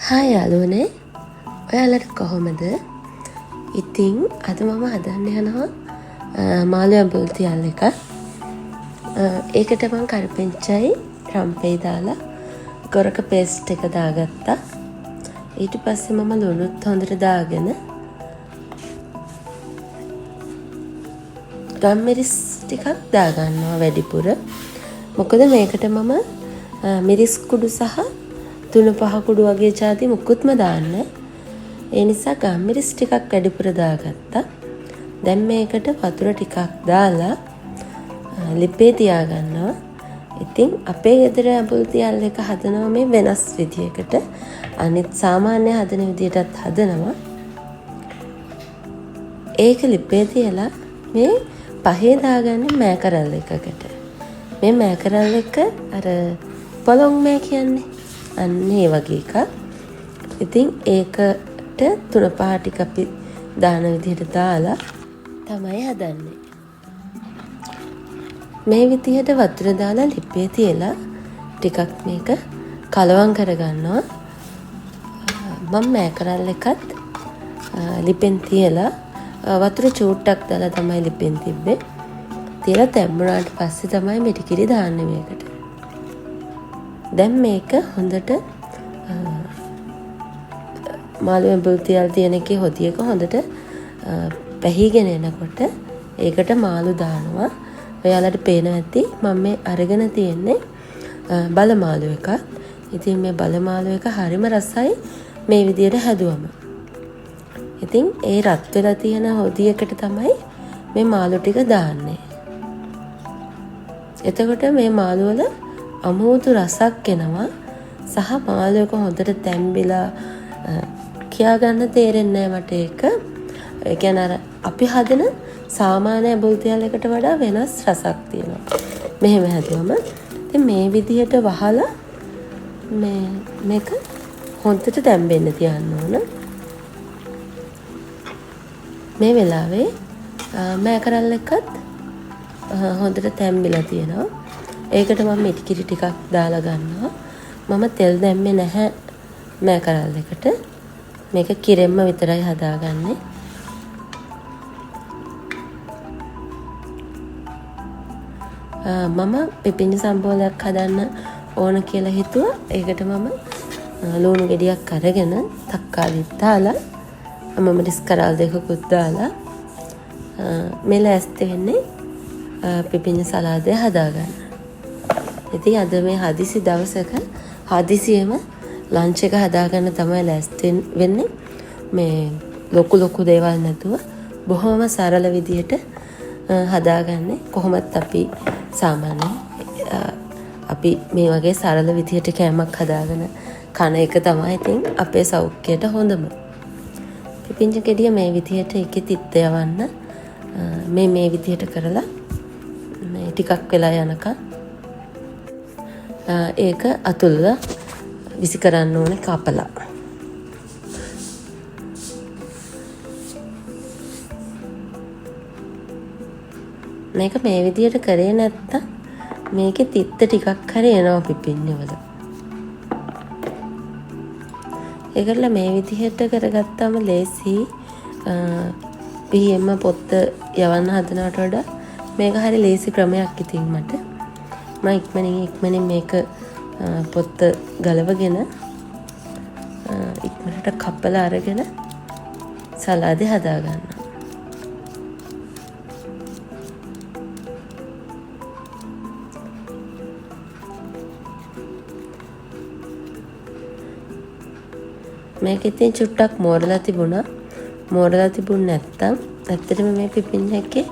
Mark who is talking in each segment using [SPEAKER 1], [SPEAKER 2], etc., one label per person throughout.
[SPEAKER 1] Hi යාළුවනේ, ඔයාලට කොහොමද? ඉතින් අද මම හදන්න යනවා මාළු ඇඹුල් තියල් එක. ඒකට මම කරපිංචයි රම්පෙයි දාලා ගොරක පේස්ට් එක දාගත්තා. ඊට පස්සේ මම ලුණුත් හොඳට දාගෙන ගම්මිරිස් ටිකක් දාගන්නවා වැඩිපුර. මොකද මේකට මම මිරිස් කුඩු සහ තුන පහ කුඩු වගේ જાති මුකුත්ම දාන්න. ඒ නිසා ගම්මිරිස් ටිකක් වැඩිපුර දාගත්තා. දැන් මේකට වතුර ටිකක් දාලා ලිපේ තියාගන්නවා. ඉතින් අපේ ගෙදර ඇඹුල් තියල් එක හදනවා මේ වෙනස් විදියකට. අනිත් සාමාන්‍ය හදන විදියටත් හදනවා. ඒක ලිපේ තියලා මේ පහේ දාගන්නේ මෑකරල් එකකට. මේ මෑකරල් එක අර පොලොං මෑ කියන්නේ. අන්න ඒ වගේ එකක්. ඉතින් ඒකට තුන පහ ටික අපි දාන විදිහට දාලා තමයි හදන්නේ. මේ විදිහට වතුර දාලා ලිපේ තියලා ටිකක් මේක කලවම් කරගන්නවා. මම මෑකරල් එකත් ලිපෙන් තියලා වතුර චූට්ටක් දාලා තමයි ලිපෙන් තිබ්බේ. තියලා තැම්බුණාට පස්සේ තමයි මෙටිකිරි දාන්නේ මේකට. දැන් මේක හොඳට මාළු ඇඹුල් තියල් තියෙන එකේ හොදියක හොඳට පැහිගෙන එනකොට ඒකට මාළු දානවා. ඔයාලට පේනවා ඇති මම මේ අරගෙන තියෙන්නේ බල මාළු එකක්. ඉතින් මේ බල මාළු එක හරිම රසයි මේ විදියට හැදුවම. ඉතින් ඒ රත් වෙලා තියෙන හොදියකට තමයි මේ මාළු ටික දාන්නේ. එතකොට මේ මාළු වල අමුතු රසක් එනවා. සහ මාළු එක හොඳට තැම්බිලා කියා ගන්න තේරෙන්නේ නැහැ මට ඒක. ඒ කියන්නේ අර අපි හදන සාමාන්‍ය ඇඹුල් තියල් එකට වඩා වෙනස් රසක් තියෙනවා. මෙහෙම හැදුවම ඉතින් මේ විදිහට වහලා මේක හොඳට තැම්බෙන්න තියන්න ඕන. මේ වෙලාවේ මෑකරල් එකත් හොඳට තැම්බිලා තියෙනවා. ඒකට මම මිටිකිරි ටිකක් දාලා ගන්නවා. මම තෙල් දැම්මේ නැහැ මෑකරල් එකට. මේක කිරෙම්ම විතරයි හදාගන්නේ. මම පිපිඤ්ඤ සම්බෝලයක් හදන්න ඕන කියලා හිතුවා. ඒකට මම ලුණු ගෙඩියක් අරගෙන තක්කාලිත් දාලා මම රිස් කරල් දෙකකුත් දාලා මේ ලෑස්ති වෙන්නේ පිපිඤ්ඤ සලාදය හදාගන්න. ඉතින් අද මේ හදිසි දවසක හදිසියෙම ලන්ච් එක හදාගන්න තමයි ලෑස්ති වෙන්නේ. මේ ලොකු දේවල් නැතුව බොහොම සරල විදියට හදාගන්නේ. කොහොමත් අපි සාමාන්‍යයෙන් අපි මේ වගේ සරල විදියට කෑමක් හදාගෙන කන එක තමයි ඉතින් අපේ සෞඛ්‍යයට හොඳම. පිපිඤ්ඤ ගෙඩිය මේ විදියට එකේ තිත්ත යවන්න මේ විදියට කරලා මේ ටිකක් වෙලා යනකම් ඒක අතුල්ලා විසි කරන්න ඕනේ කපලා. මේක මේ විදියට කරේ නැත්තම් මේකේ තිත්ත ටිකක් හරි එනවා පිපිඤ්ඤ වල. ඒකල මේ විදිහට කරගත්තාම ලේසි. පිහියෙම පොත්ත යවන්න හදනවට වඩා මේක හරි ලේසි ක්‍රමයක් ඉතින් මට. මම ඉක්මනින් මේක පොත්ත ගලවගෙන ඉක්මනට කපලා අරගෙන සලාදේ හදාගන්නවා. මේක ඉතින් චුට්ටක් මෝරලා තිබුණා. මෝරලා තිබුණ නැත්තම් ඇත්තටම මේ පිපිඤ්ඤ එකේ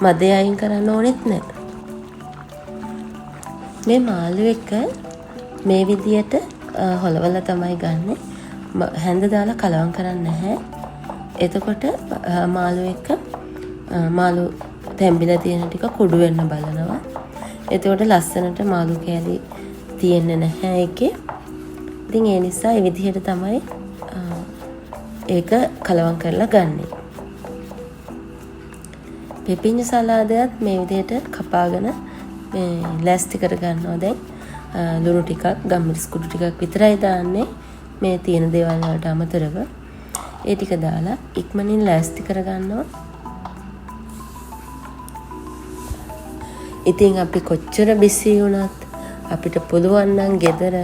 [SPEAKER 1] මදේ අයින් කරන්න ඕනෙත් නැහැ. මේ මාළු එක මේ විදියට හොලවලා තමයි ගන්නෙ. හැන්ද දාලා කලවම් කරන්නේ නැහැ. එතකොට මාළු තැම්බිලා තියෙන ටික කුඩු වෙන්න බලනවා. එතකොට ලස්සනට මාළු කෑලි තියෙන්නේ නැහැ ඒකේ. ඉතින් ඒ නිසා මේ විදිහට තමයි ඒක කලවම් කරලා ගන්නෙ. පිපිඤ්ඤ සලාදයත් මේ විදිහට කපාගෙන ලෑස්ති කර ගන්නවා. දැන් ලුණු ටිකක් ගම්මිරිස් කුඩු ටිකක් විතරයි දාන්නේ. මේ තියෙන දේවල් වලට අමතරව ඒ ටික දාලා ඉක්මනින් ලෑස්ති කරගන්නවා. ඉතින් අපි කොච්චර බිසි වුණත් අපිට පුළුවන් නම් ගෙදර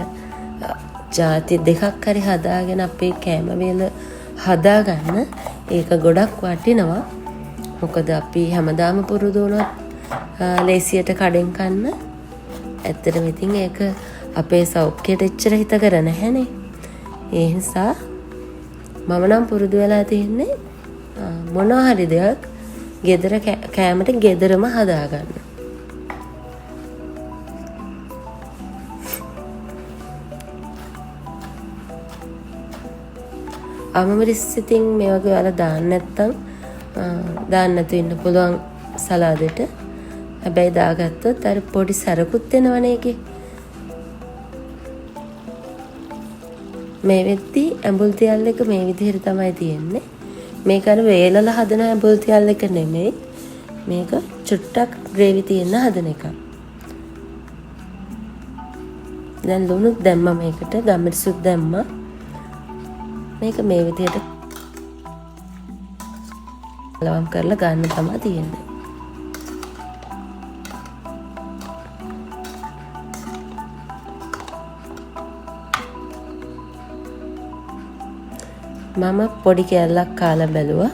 [SPEAKER 1] ජාති දෙකක් හරි හදාගෙන අපේ කෑම වේල හදාගන්න ඒක ගොඩක් වටිනවා. මොකද අපි හැමදාම පුරුදු වුණොත් ලේසියට කඩෙන් කන්න. ඇත්තටම ඉතින් ඒක අපේ සෞඛ්‍යයට එච්චර හිතකර නැහැනේ. ඒ නිසා මම නම් පුරුදු වෙලා තියෙන්නේ මොනවා හරි දෙයක් ගෙදර කෑමට ගෙදරම හදාගන්න. අමමරිස් ඉතින් මේ වගේ ඔයාලා දාන්න නැත්තම් දාන්න නැතුව ඉන්න පුළුවන් සලාදෙට. හැබැයි දාගත්තොත් අර පොඩි සරකුත් එනවනේ ඒකේ. මේ වෙද්දි ඇඹුල් තියල් එක මේ විදිහට තමයි තියෙන්නේ. මේක අර වේලලා හදන ඇඹුල් තියල් එක නෙමෙයි. මේක චුට්ටක් ග්‍රේවි තියෙන හදන එක. දැන් ලුණුත් දැම්මා මේකට, ගම්මිරිසුත් දැම්මා. මේක මේ විදිහට ලවම් කරලා ගන්න තමයි තියෙන්නේ. මම පොඩි කෑල්ලක් කාලා බැලුවා.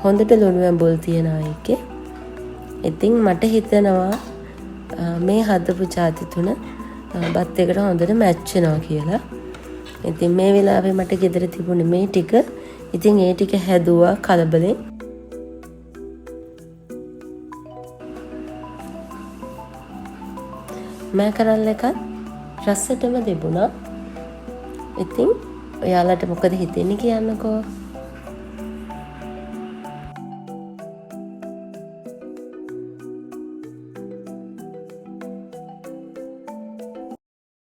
[SPEAKER 1] හොඳට ලුණු ඇඹුල් තියෙනවා ඒකේ. ඉතින් මට හිතෙනවා මේ හදපු ಜಾති තුන බත් එකට හොඳට මැච් වෙනවා කියලා. ඉතින් මේ වෙලාවේ මට ගෙදර තිබුණේ මේ ටික. ඉතින් ඒ ටික හැදුවා කලබලෙන්. මෑකරල් එකත් රසටම තිබුණා. ඉතින් ඔයාලට මොකද හිතෙන්නේ කියන්නකෝ.